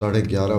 11:30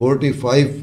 45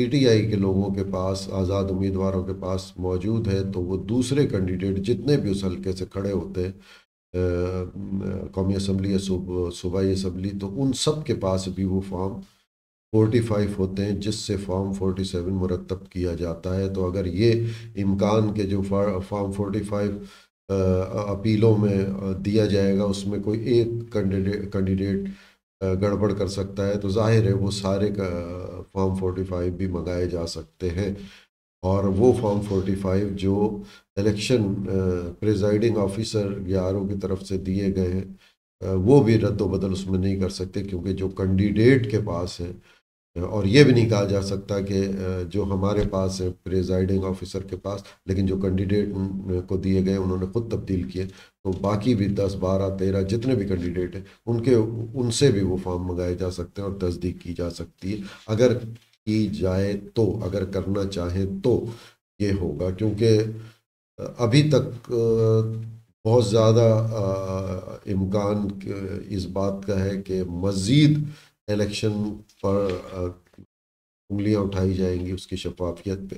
P T I کے لوگوں کے پاس، آزاد امیدواروں کے پاس موجود ہے، تو وہ دوسرے کینڈیڈیٹ جتنے بھی اس حلقے سے کھڑے ہوتے ہیں، قومی اسمبلی یا صوبائی اسمبلی، تو ان سب کے پاس بھی وہ فارم 45 ہوتے ہیں، جس سے فارم 47 مرتب کیا جاتا ہے۔ تو اگر یہ امکان کے جو فارم 45 اپیلوں میں دیا جائے گا، اس میں کوئی ایک کینڈیڈیٹ گڑبڑ کر سکتا ہے، تو ظاہر ہے وہ سارے کا فارم 45 بھی منگائے جا سکتے ہیں، اور وہ فارم 45 جو الیکشن پریزائڈنگ آفیسر یا آر او کی طرف سے دیے گئے ہیں، وہ بھی رد و بدل اس میں نہیں کر سکتے، کیونکہ جو کینڈیڈیٹ کے پاس ہے، اور یہ بھی نہیں کہا جا سکتا کہ جو ہمارے پاس ہے پریزائڈنگ آفیسر کے پاس، لیکن جو کینڈیڈیٹ کو دیے گئے انہوں نے خود تبدیل کیے، تو باقی بھی 10 12 13 جتنے بھی کینڈیڈیٹ ہیں ان سے بھی وہ فارم منگائے جا سکتے ہیں اور تصدیق کی جا سکتی ہے، اگر کی جائے تو، اگر کرنا چاہیں تو یہ ہوگا، کیونکہ ابھی تک بہت زیادہ امکان اس بات کا ہے کہ مزید الیکشن پر انگلیاں اٹھائی جائیں گی اس کی شفافیت پہ،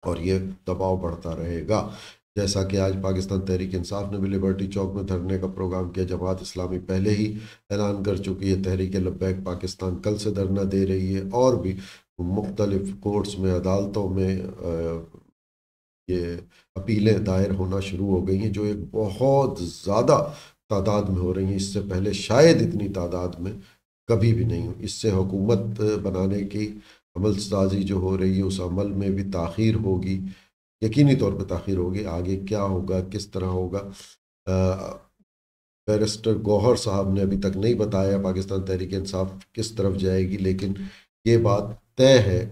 اور یہ دباؤ بڑھتا رہے گا، جیسا کہ آج پاکستان تحریک انصاف نے بھی لبرٹی چوک میں دھرنے کا پروگرام کیا۔ جماعت اسلامی پہلے ہی اعلان کر چکی ہے، تحریک لبیک پاکستان کل سے دھرنا دے رہی ہے، اور بھی مختلف کورٹس میں، عدالتوں میں یہ اپیلیں دائر ہونا شروع ہو گئی ہیں، جو ایک بہت زیادہ تعداد میں ہو رہی ہیں، اس سے پہلے شاید اتنی تعداد میں کبھی بھی نہیں ہوئی۔ اس سے حکومت بنانے کی عمل سازی جو ہو رہی ہے، اس عمل میں بھی تاخیر ہوگی، یقینی طور پہ تاخیر ہوگی۔ آگے کیا ہوگا، کس طرح ہوگا، بیرسٹر گوہر صاحب نے ابھی تک نہیں بتایا پاکستان تحریک انصاف کس طرف جائے گی، لیکن یہ بات طے ہے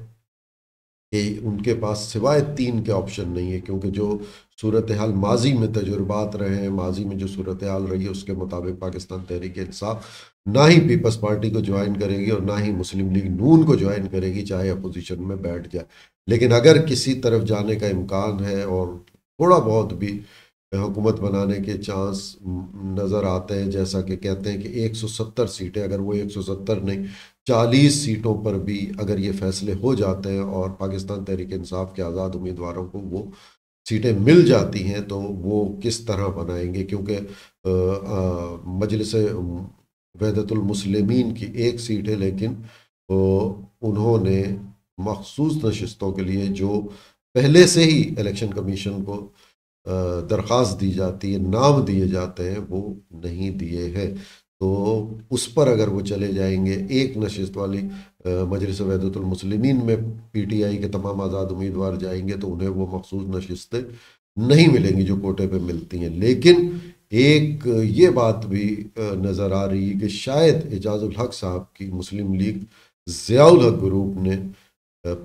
کہ ان کے پاس سوائے 3 کے آپشن نہیں ہے، کیونکہ جو صورتحال ماضی میں تجربات رہے ہیں، ماضی میں جو صورتحال رہی ہے، اس کے مطابق پاکستان تحریک انصاف نہ ہی پیپلز پارٹی کو جوائن کرے گی، اور نہ ہی مسلم لیگ نون کو جوائن کرے گی، چاہے اپوزیشن میں بیٹھ جائے۔ لیکن اگر کسی طرف جانے کا امکان ہے اور تھوڑا بہت بھی حکومت بنانے کے چانس نظر آتے ہیں، جیسا کہ کہتے ہیں کہ 170 سیٹیں، اگر وہ 170 نہیں 40 سیٹوں پر بھی اگر یہ فیصلے ہو جاتے ہیں اور پاکستان تحریک انصاف کے آزاد امیدواروں کو وہ سیٹیں مل جاتی ہیں، تو وہ کس طرح بنائیں گے، کیونکہ مجلس وحدت المسلمین کی 1 سیٹ ہے، لیکن انہوں نے مخصوص نشستوں کے لیے جو پہلے سے ہی الیکشن کمیشن کو درخواست دی جاتی ہے، نام دیے جاتے ہیں، وہ نہیں دیے ہیں، تو اس پر اگر وہ چلے جائیں گے، 1 نشست والی مجلس وحدت المسلمین میں پی ٹی آئی کے تمام آزاد امیدوار جائیں گے، تو انہیں وہ مخصوص نشستیں نہیں ملیں گی جو کوٹے پہ ملتی ہیں۔ لیکن ایک یہ بات بھی نظر آ رہی ہے کہ شاید اعجاز الحق صاحب کی مسلم لیگ ضیاء الحق گروپ نے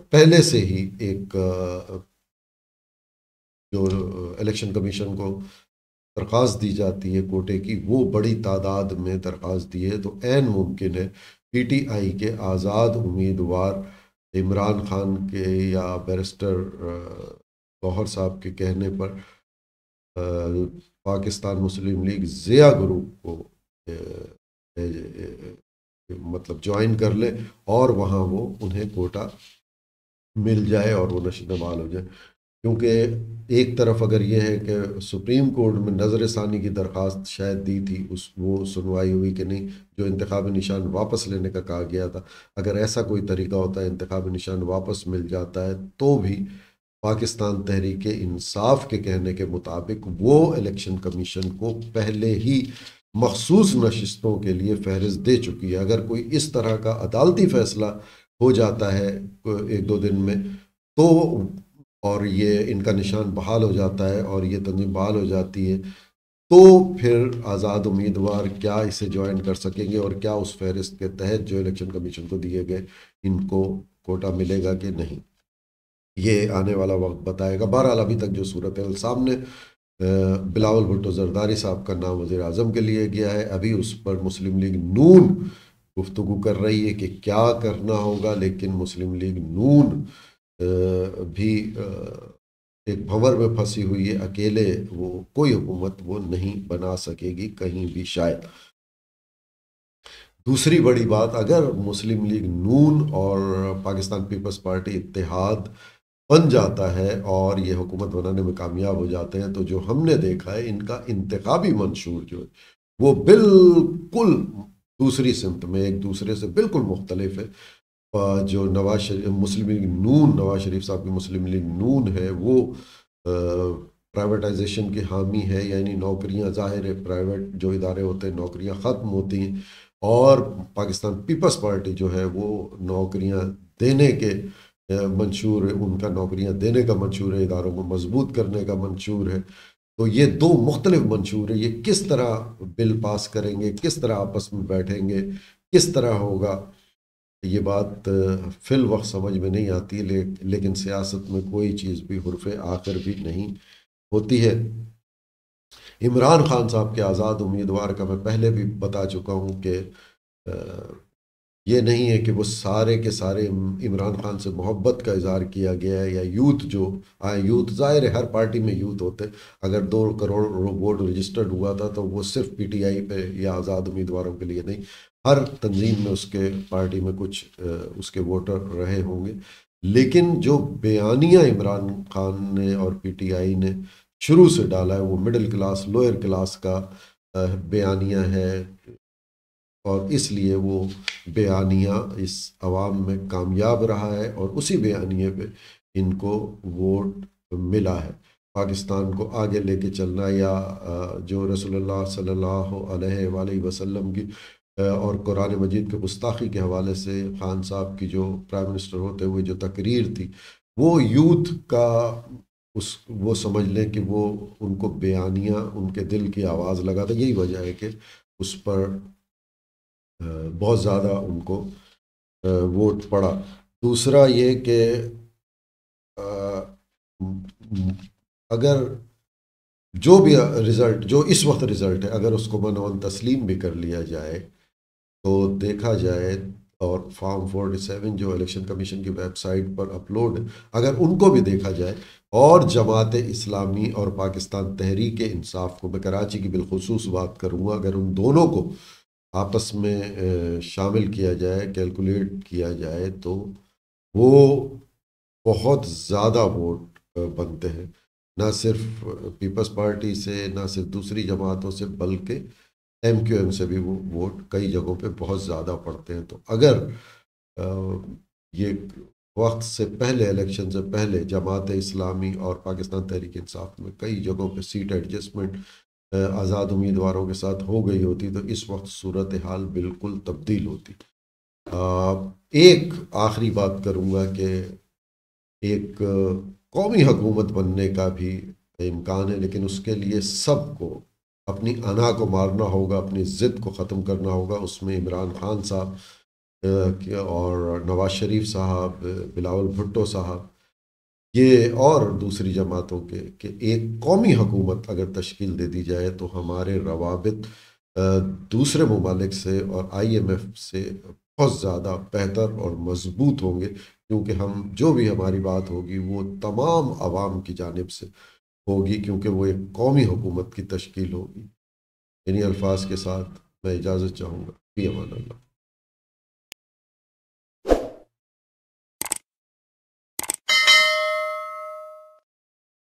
پہلے سے ہی ایک جو الیکشن کمیشن کو درخواست دی جاتی ہے کوٹے کی، وہ بڑی تعداد میں درخواست دی ہے، تو عین ممکن ہے پی ٹی آئی کے آزاد امیدوار عمران خان کے یا بیرسٹر گوہر صاحب کے کہنے پر پاکستان مسلم لیگ ضیاء گروپ کو مطلب جوائن کر لے، اور وہاں وہ انہیں کوٹا مل جائے اور وہ نشست بحال ہو جائے، کیونکہ ایک طرف اگر یہ ہے کہ سپریم کورٹ میں نظر ثانی کی درخواست شاید دی تھی، وہ سنوائی ہوئی کہ نہیں، جو انتخابی نشان واپس لینے کا کہا گیا تھا، اگر ایسا کوئی طریقہ ہوتا ہے انتخابی نشان واپس مل جاتا ہے، تو بھی پاکستان تحریک انصاف کے کہنے کے مطابق وہ الیکشن کمیشن کو پہلے ہی مخصوص نشستوں کے لیے فہرست دے چکی ہے۔ اگر کوئی اس طرح کا عدالتی فیصلہ ہو جاتا ہے 1-2 دن میں، تو اور یہ ان کا نشان بحال ہو جاتا ہے اور یہ تنظیم بحال ہو جاتی ہے، تو پھر آزاد امیدوار کیا اسے جوائن کر سکیں گے، اور کیا اس فہرست کے تحت جو الیکشن کمیشن کو دیے گئے ان کو کوٹا ملے گا کہ نہیں، یہ آنے والا وقت بتائے گا۔ بہرحال ابھی تک جو صورتحال سامنے، بلاول بھٹو زرداری صاحب کا نام وزیر اعظم کے لیے گیا ہے، ابھی اس پر مسلم لیگ نون گفتگو کر رہی ہے کہ کیا کرنا ہوگا، لیکن مسلم لیگ نون بھی ایک بھنور میں پھنسی ہوئی ہے، اکیلے وہ کوئی حکومت وہ نہیں بنا سکے گی کہیں بھی شاید۔ دوسری بڑی بات، اگر مسلم لیگ نون اور پاکستان پیپلز پارٹی اتحاد بن جاتا ہے اور یہ حکومت بنانے میں کامیاب ہو جاتے ہیں، تو جو ہم نے دیکھا ہے ان کا انتخابی منشور جو ہے وہ بالکل دوسری سمت میں ایک دوسرے سے بالکل مختلف ہے۔ جو نواز شریف مسلم لیگ نون، نواز شریف صاحب کی مسلم لیگ نون ہے، وہ پرائیویٹائزیشن کی حامی ہے، یعنی نوکریاں، ظاہر ہے پرائیویٹ جو ادارے ہوتے ہیں نوکریاں ختم ہوتی ہیں، اور پاکستان پیپلز پارٹی جو ہے وہ نوکریاں دینے کے منشور ہے، ان کا نوکریاں دینے کا منشور ہے، اداروں کو مضبوط کرنے کا منشور ہے۔ تو یہ دو مختلف منشور ہیں، یہ کس طرح بل پاس کریں گے، کس طرح آپس میں بیٹھیں گے، کس طرح ہوگا، یہ بات فی الوقت سمجھ میں نہیں آتی، لیکن سیاست میں کوئی چیز بھی حرف آخر بھی نہیں ہوتی ہے۔ عمران خان صاحب کے آزاد امیدوار کا میں پہلے بھی بتا چکا ہوں کہ یہ نہیں ہے کہ وہ سارے کے سارے عمران خان سے محبت کا اظہار کیا گیا ہے، یا یوتھ جو آئے، یوتھ ظاہر ہے ہر پارٹی میں یوتھ ہوتے، اگر 2 کروڑ ووٹ رجسٹرڈ ہوا تھا تو وہ صرف پی ٹی آئی پہ یا آزاد امیدواروں کے لیے نہیں، ہر تنظیم میں اس کے پارٹی میں کچھ اس کے ووٹر رہے ہوں گے، لیکن جو بیانیہ عمران خان نے اور پی ٹی آئی نے شروع سے ڈالا ہے وہ مڈل کلاس لوئر کلاس کا بیانیہ ہے، اور اس لیے وہ بیانیہ اس عوام میں کامیاب رہا ہے، اور اسی بیانیے پہ ان کو ووٹ ملا ہے۔ پاکستان کو آگے لے کے چلنا، یا جو رسول اللہ صلی اللہ علیہ وآلہ وسلم کی اور قرآن مجید کے گستاخی کے حوالے سے خان صاحب کی جو پرائم منسٹر ہوتے ہوئے جو تقریر تھی، وہ یوتھ کا وہ سمجھ لیں کہ وہ ان کو بیانیہ ان کے دل کی آواز لگا تھا، یہی وجہ ہے کہ اس پر بہت زیادہ ان کو ووٹ پڑا۔ دوسرا یہ کہ اگر جو بھی رزلٹ، جو اس وقت رزلٹ ہے، اگر اس کو منون تسلیم بھی کر لیا جائے تو دیکھا جائے، اور فارم 47 جو الیکشن کمیشن کی ویب سائٹ پر اپلوڈ ہے، اگر ان کو بھی دیکھا جائے، اور جماعت اسلامی اور پاکستان تحریک انصاف کو، میں کراچی کی بالخصوص بات کروں گا، اگر ان دونوں کو آپس میں شامل کیا جائے، کیلکولیٹ کیا جائے، تو وہ بہت زیادہ ووٹ بنتے ہیں، نہ صرف پیپلز پارٹی سے، نہ صرف دوسری جماعتوں سے، بلکہ ایم کیو ایم سے بھی وہ ووٹ کئی جگہوں پہ بہت زیادہ پڑتے ہیں۔ تو اگر یہ وقت سے پہلے، الیکشن سے پہلے، جماعت اسلامی اور پاکستان تحریک انصاف میں کئی جگہوں پہ سیٹ ایڈجسٹمنٹ آزاد امیدواروں کے ساتھ ہو گئی ہوتی، تو اس وقت صورتحال بالکل تبدیل ہوتی۔ ایک آخری بات کروں گا کہ ایک قومی حکومت بننے کا بھی امکان ہے، لیکن اس کے لیے سب کو اپنی انا کو مارنا ہوگا، اپنی ضد کو ختم کرنا ہوگا۔ اس میں عمران خان صاحب اور نواز شریف صاحب، بلاول بھٹو صاحب، یہ اور دوسری جماعتوں کے، کہ ایک قومی حکومت اگر تشکیل دے دی جائے تو ہمارے روابط دوسرے ممالک سے اور آئی ایم ایف سے بہت زیادہ بہتر اور مضبوط ہوں گے، کیونکہ ہم جو بھی ہماری بات ہوگی وہ تمام عوام کی جانب سے ہوگی، کیونکہ وہ ایک قومی حکومت کی تشکیل ہوگی۔ انہی الفاظ کے ساتھ میں اجازت چاہوں گا، فی امان اللہ۔